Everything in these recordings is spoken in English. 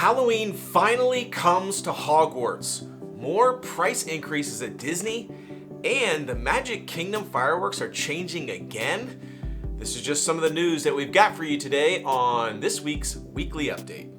Halloween finally comes to Hogwarts. More price increases at Disney, and the Magic Kingdom fireworks are changing again. This is just some of the news that we've got for you today on this week's Weekly Update.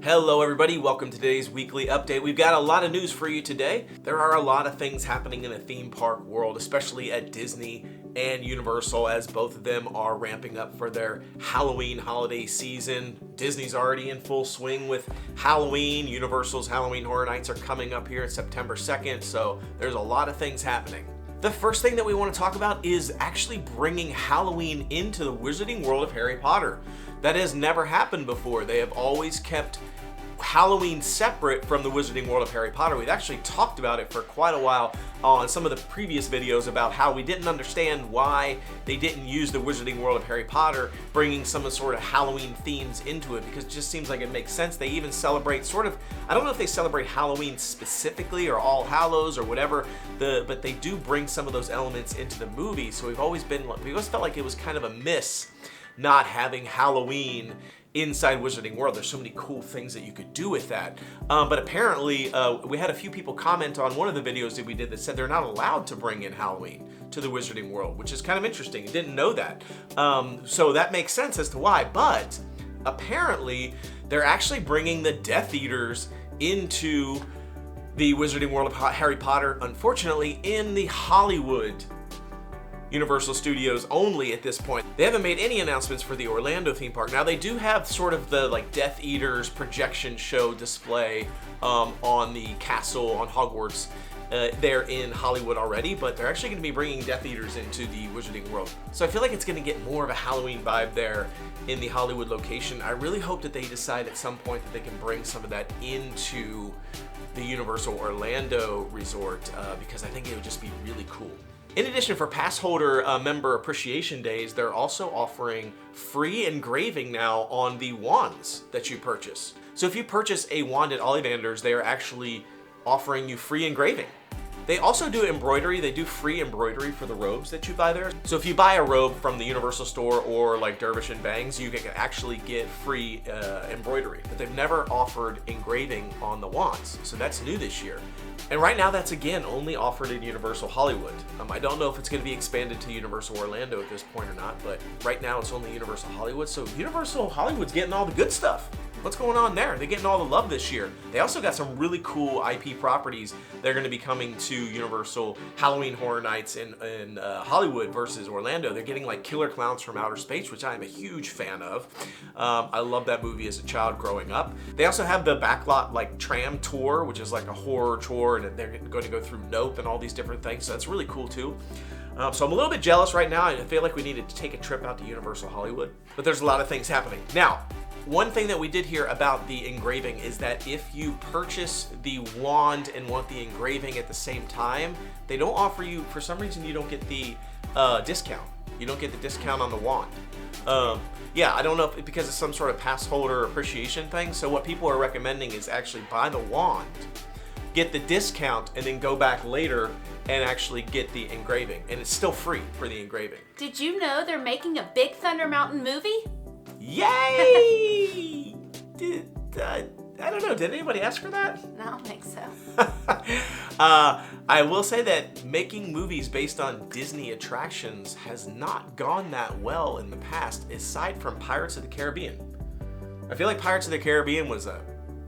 Hello everybody, welcome to today's Weekly Update. We've got a lot of news for you today. There are a lot of things happening in the theme park world, especially at Disney and Universal, as both of them are ramping up for their Halloween holiday season. Disney's already in full swing with Halloween. Universal's Halloween Horror Nights are coming up here September 2nd, so there's a lot of things happening. The first thing that we want to talk about is actually bringing Halloween into the Wizarding World of Harry Potter. That has never happened before. They have always kept Halloween separate from the Wizarding World of Harry Potter. We've actually talked about it for quite a while on some of the previous videos about how we didn't understand why they didn't use the Wizarding World of Harry Potter, bringing some sort of Halloween themes into it, because it just seems like it makes sense. They even celebrate sort of, I don't know if they celebrate Halloween specifically or All Hallows or whatever, but they do bring some of those elements into the movie. So we always felt like it was kind of a miss not having Halloween inside Wizarding World. There's so many cool things that you could do with that. But apparently, we had a few people comment on one of the videos that we did that said they're not allowed to bring in Halloween to the Wizarding World, which is kind of interesting. I didn't know that. So that makes sense as to why. But apparently, they're actually bringing the Death Eaters into the Wizarding World of Harry Potter, unfortunately, in the Hollywood Universal Studios only at this point. They haven't made any announcements for the Orlando theme park. Now they do have sort of the Death Eaters projection show display on the castle on Hogwarts there in Hollywood already, but they're actually going to be bringing Death Eaters into the Wizarding World. So I feel like it's going to get more of a Halloween vibe there in the Hollywood location. I really hope that they decide at some point that they can bring some of that into the Universal Orlando resort because I think it would just be really cool. In addition, for Passholder member appreciation days, they're also offering free engraving now on the wands that you purchase. So if you purchase a wand at Ollivander's, they are actually offering you free engraving. They also do embroidery. They do free embroidery for the robes that you buy there. So if you buy a robe from the Universal store or like Dervish and Bangs, you can actually get free embroidery. But they've never offered engraving on the wands. So that's new this year. And right now that's again only offered in Universal Hollywood. I don't know if it's going to be expanded to Universal Orlando at this point or not, but right now it's only Universal Hollywood. So Universal Hollywood's getting all the good stuff. What's going on there? They're getting all the love this year. They also got some really cool IP properties that are going to be coming to Universal Halloween Horror Nights in Hollywood versus Orlando. They're getting like Killer Clowns from Outer Space, which I am a huge fan of. I love that movie as a child growing up. They also have the backlot tram tour, which is like a horror tour, and they're going to go through Nope and all these different things. So that's really cool too. So I'm a little bit jealous right now. I feel like we needed to take a trip out to Universal Hollywood, but there's a lot of things happening. Now, one thing that we did hear about the engraving is that if you purchase the wand and want the engraving at the same time, they don't offer you, for some reason, you don't get the discount. You don't get the discount on the wand. Yeah, I don't know if because it's some sort of pass holder appreciation thing. So what people are recommending is actually buy the wand, get the discount, and then go back later and actually get the engraving. And it's still free for the engraving. Did you know they're making a Big Thunder Mountain movie? Yay! I don't know, did anybody ask for that? I don't think so. I will say that making movies based on Disney attractions has not gone that well in the past, aside from Pirates of the Caribbean. I feel like Pirates of the Caribbean was a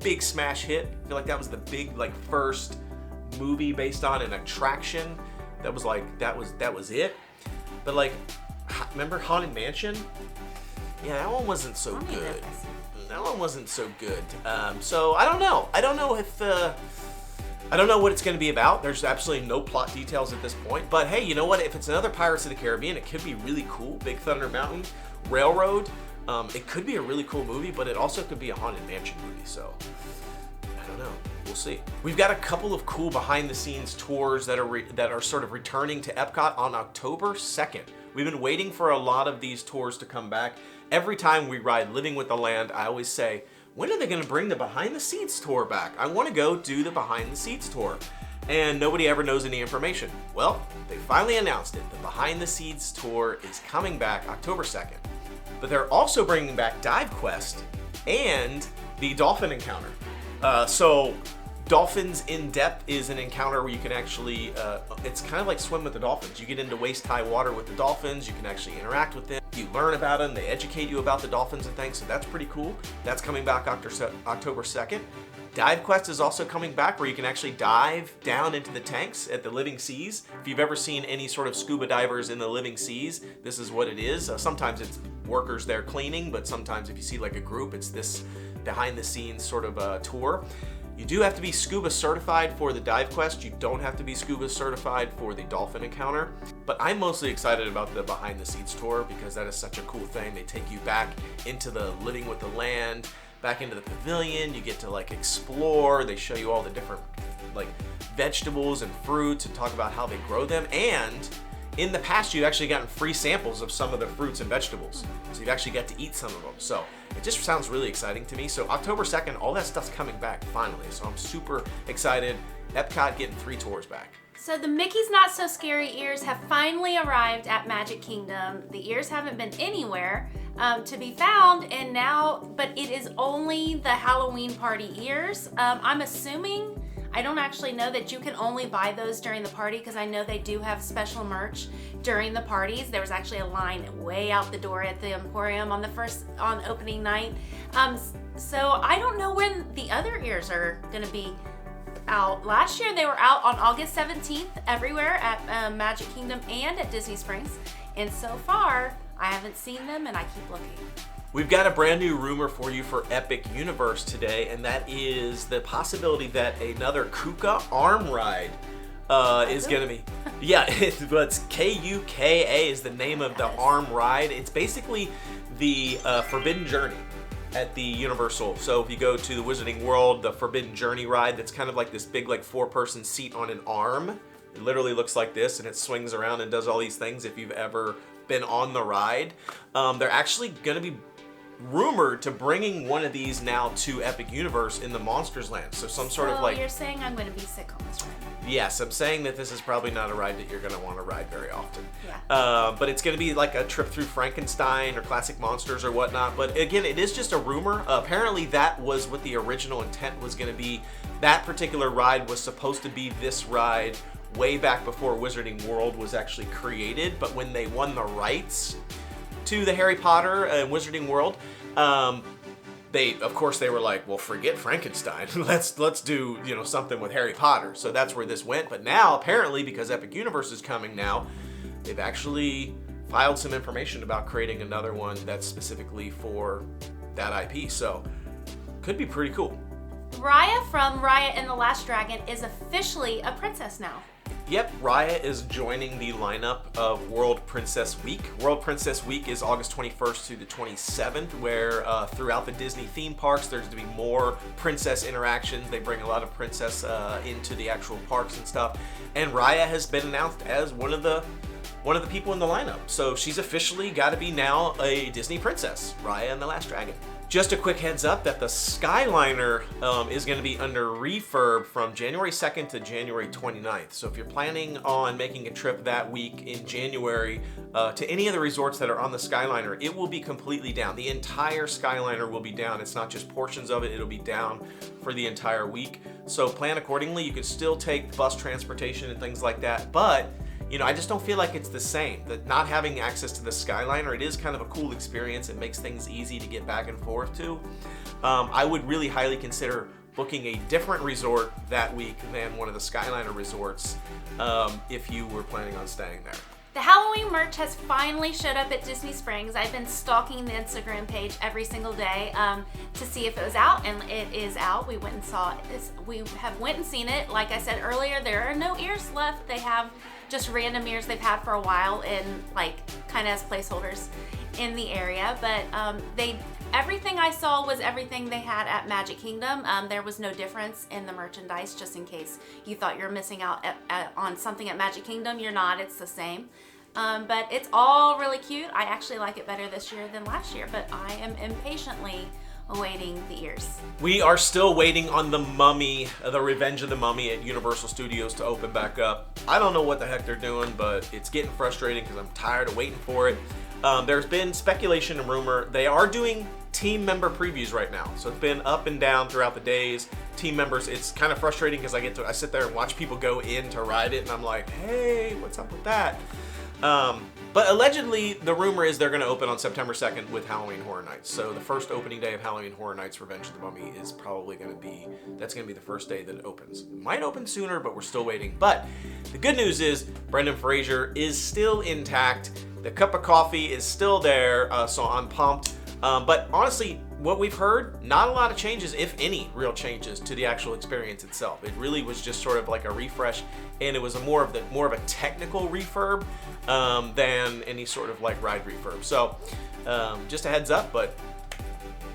big smash hit. I feel like that was the big first movie based on an attraction. That was it. But remember Haunted Mansion? Yeah, that one wasn't so good. That one wasn't so good. So I don't know. I don't know what it's going to be about. There's absolutely no plot details at this point. But hey, you know what? If it's another Pirates of the Caribbean, it could be really cool. Big Thunder Mountain Railroad. It could be a really cool movie, but it also could be a Haunted Mansion movie. So I don't know. We'll see. We've got a couple of cool behind-the-scenes tours that are sort of returning to Epcot on October 2nd. We've been waiting for a lot of these tours to come back. Every time we ride Living with the Land, I always say, when are they going to bring the Behind the Seats tour back? I want to go do the Behind the Seats tour. And nobody ever knows any information. Well, they finally announced it. The Behind the Seats tour is coming back October 2nd. But they're also bringing back Dive Quest and the Dolphin Encounter. So Dolphins in Depth is an encounter where you can actually, it's kind of like swim with the dolphins. You get into waist-high water with the dolphins, you can actually interact with them, you learn about them, they educate you about the dolphins and things, so that's pretty cool. That's coming back October 2nd. Dive Quest is also coming back where you can actually dive down into the tanks at the Living Seas. If you've ever seen any sort of scuba divers in the Living Seas, this is what it is. Sometimes it's workers there cleaning, but sometimes if you see like a group, it's this behind the scenes sort of tour. You do have to be scuba certified for the Dive Quest. You don't have to be scuba certified for the Dolphin Encounter. But I'm mostly excited about the Behind the Seats tour because that is such a cool thing. They take you back into the Living with the Land, back into the pavilion. You get to like explore. They show you all the different like vegetables and fruits and talk about how they grow them. And in the past, you've actually gotten free samples of some of the fruits and vegetables. So you've actually got to eat some of them. So it just sounds really exciting to me. So October 2nd, all that stuff's coming back finally. So I'm super excited. Epcot getting 3 tours back. So the Mickey's Not So Scary ears have finally arrived at Magic Kingdom. The ears haven't been anywhere to be found, and now, but it is only the Halloween party ears. I'm assuming, I don't actually know that you can only buy those during the party because I know they do have special merch during the parties. There was actually a line way out the door at the Emporium on opening night. So I don't know when the other ears are gonna be out. Last year they were out on August 17th everywhere at Magic Kingdom and at Disney Springs. And so far, I haven't seen them and I keep looking. We've got a brand new rumor for you for Epic Universe today, and that is the possibility that another Kuka arm ride is going to be. Yeah, it's Kuka is the name of the arm ride. It's basically the Forbidden Journey at the Universal. So if you go to the Wizarding World, the Forbidden Journey ride, that's kind of like this big like 4-person seat on an arm. It literally looks like this, and it swings around and does all these things if you've ever been on the ride. They're actually going to be rumored to bringing one of these now to Epic Universe in the Monsters Land. So some sort of like... you're saying I'm going to be sick on this ride? Yes, I'm saying that this is probably not a ride that you're going to want to ride very often. Yeah. But it's going to be like a trip through Frankenstein or Classic Monsters or whatnot. But again, it is just a rumor. Apparently that was what the original intent was going to be. That particular ride was supposed to be this ride way back before Wizarding World was actually created. But when they won the rights to the Harry Potter and Wizarding World, they were like, well, forget Frankenstein. let's do, something with Harry Potter. So that's where this went. But now, apparently, because Epic Universe is coming now, they've actually filed some information about creating another one that's specifically for that IP. So could be pretty cool. Raya from Raya and the Last Dragon is officially a princess now. Yep, Raya is joining the lineup of World Princess Week. World Princess Week is August 21st to the 27th, where throughout the Disney theme parks, there's going to be more princess interactions. They bring a lot of princess into the actual parks and stuff. And Raya has been announced as one of the people in the lineup. So she's officially got to be now a Disney princess, Raya and the Last Dragon. Just a quick heads up that the Skyliner is going to be under refurb from January 2nd to January 29th. So if you're planning on making a trip that week in January to any of the resorts that are on the Skyliner, it will be completely down. The entire Skyliner will be down. It's not just portions of it, it'll be down for the entire week. So plan accordingly. You can still take bus transportation and things like that, but I just don't feel like it's the same. That not having access to the Skyliner, it is kind of a cool experience. It makes things easy to get back and forth to. I would really highly consider booking a different resort that week than one of the Skyliner resorts if you were planning on staying there. The Halloween merch has finally showed up at Disney Springs. I've been stalking the Instagram page every single day to see if it was out, and it is out. We went and saw it. We have went and seen it. Like I said earlier, there are no ears left. They have just random ears they've had for a while and kind of as placeholders in the area. But everything I saw was everything they had at Magic Kingdom. There was no difference in the merchandise, just in case you thought you're missing out on something at Magic Kingdom. You're not, it's the same. But it's all really cute. I actually like it better this year than last year, but I am impatiently awaiting the ears. We are still waiting on the Mummy, the Revenge of the Mummy at Universal Studios to open back up. I don't know what the heck they're doing, but it's getting frustrating because I'm tired of waiting for it. There's been speculation and rumor. They are doing team member previews right now. So it's been up and down throughout the days. Team members, it's kind of frustrating because I sit there and watch people go in to ride it and I'm like, hey, what's up with that? But allegedly, the rumor is they're going to open on September 2nd with Halloween Horror Nights. So the first opening day of Halloween Horror Nights Revenge of the Mummy is probably going to be, that's going to be the first day that it opens. It might open sooner, but we're still waiting. But the good news is Brendan Fraser is still intact. The cup of coffee is still there, so I'm pumped. But honestly, what we've heard, not a lot of changes, if any real changes to the actual experience itself. It really was just sort of like a refresh, and it was more of a technical refurb than any sort of like ride refurb. So just a heads up, but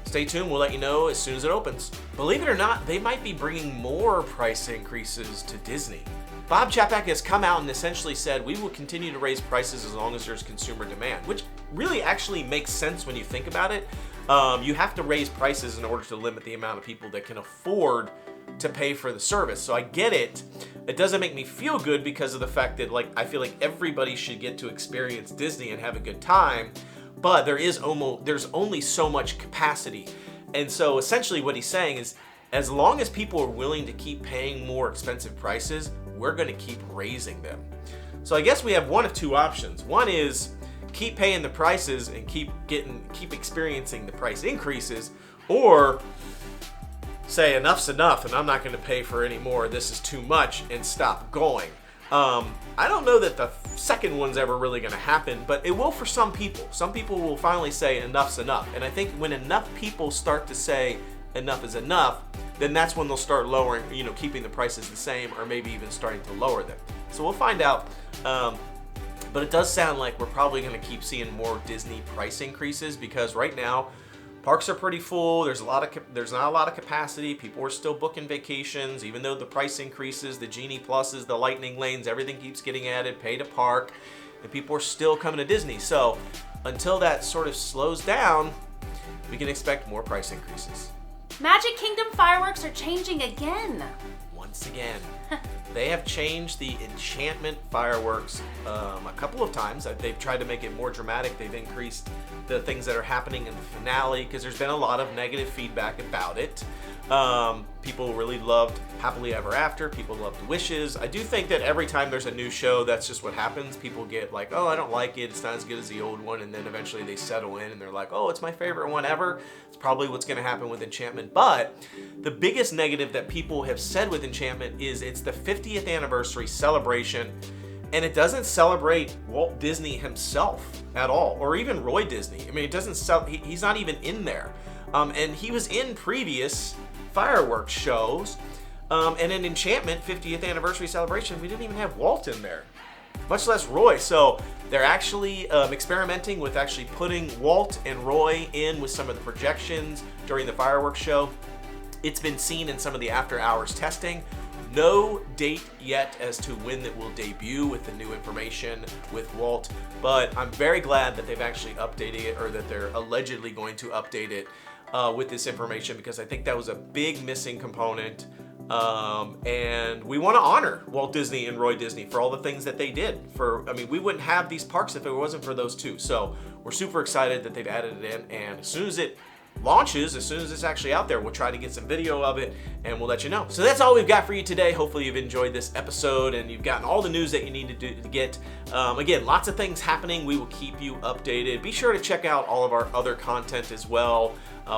stay tuned. We'll let you know as soon as it opens. Believe it or not, they might be bringing more price increases to Disney. Bob Chapek has come out and essentially said, we will continue to raise prices as long as there's consumer demand, which really actually makes sense when you think about it. You have to raise prices in order to limit the amount of people that can afford to pay for the service. So I get it. It doesn't make me feel good because of the fact that I feel like everybody should get to experience Disney and have a good time, but there's only so much capacity. And so essentially what he's saying is, as long as people are willing to keep paying more expensive prices, we're going to keep raising them. So I guess we have one of two options. One is keep paying the prices and keep experiencing the price increases, or say enough's enough and I'm not going to pay for any more, this is too much, and stop going. I don't know that the second one's ever really going to happen, but it will for some people. Some people will finally say enough's enough. And I think when enough people start to say enough is enough, then that's when they'll start lowering, keeping the prices the same, or maybe even starting to lower them. So we'll find out. But it does sound like we're probably going to keep seeing more Disney price increases because right now parks are pretty full. There's not a lot of capacity. People are still booking vacations, even though the price increases, the Genie Pluses, the Lightning Lanes, everything keeps getting added, pay to park, and people are still coming to Disney. So until that sort of slows down, we can expect more price increases. Magic Kingdom fireworks are changing again. Once again. They have changed the Enchantment fireworks a couple of times. They've tried to make it more dramatic. They've increased the things that are happening in the finale because there's been a lot of negative feedback about it. People really loved Happily Ever After. People loved Wishes. I do think that every time there's a new show, that's just what happens. People get like, oh, I don't like it. It's not as good as the old one. And then eventually they settle in and they're like, oh, it's my favorite one ever. It's probably what's going to happen with Enchantment. But the biggest negative that people have said with Enchantment is it's the 50th anniversary celebration, and it doesn't celebrate Walt Disney himself at all, or even Roy Disney. I mean, it doesn't he's not even in there. And he was in previous fireworks shows, and in Enchantment 50th anniversary celebration, we didn't even have Walt in there, much less Roy. So they're actually experimenting with actually putting Walt and Roy in with some of the projections during the fireworks show. It's been seen in some of the after hours testing. No date yet as to when it will debut with the new information with Walt, but I'm very glad that they've actually updated it, or that they're allegedly going to update it with this information, because I think that was a big missing component. And we want to honor Walt Disney and Roy Disney for all the things that they did. We wouldn't have these parks if it wasn't for those two. So we're super excited that they've added it in, and as soon as it launches, as soon as it's actually out there, we'll try to get some video of it and we'll let you know. So that's all we've got for you today. Hopefully you've enjoyed this episode and you've gotten all the news that you need to get. Again, lots of things happening. We will keep you updated. Be sure to check out all of our other content as well.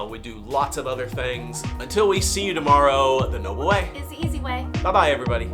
We do lots of other things. Until we see you tomorrow, the Noble Way is the easy way. Bye-bye, everybody.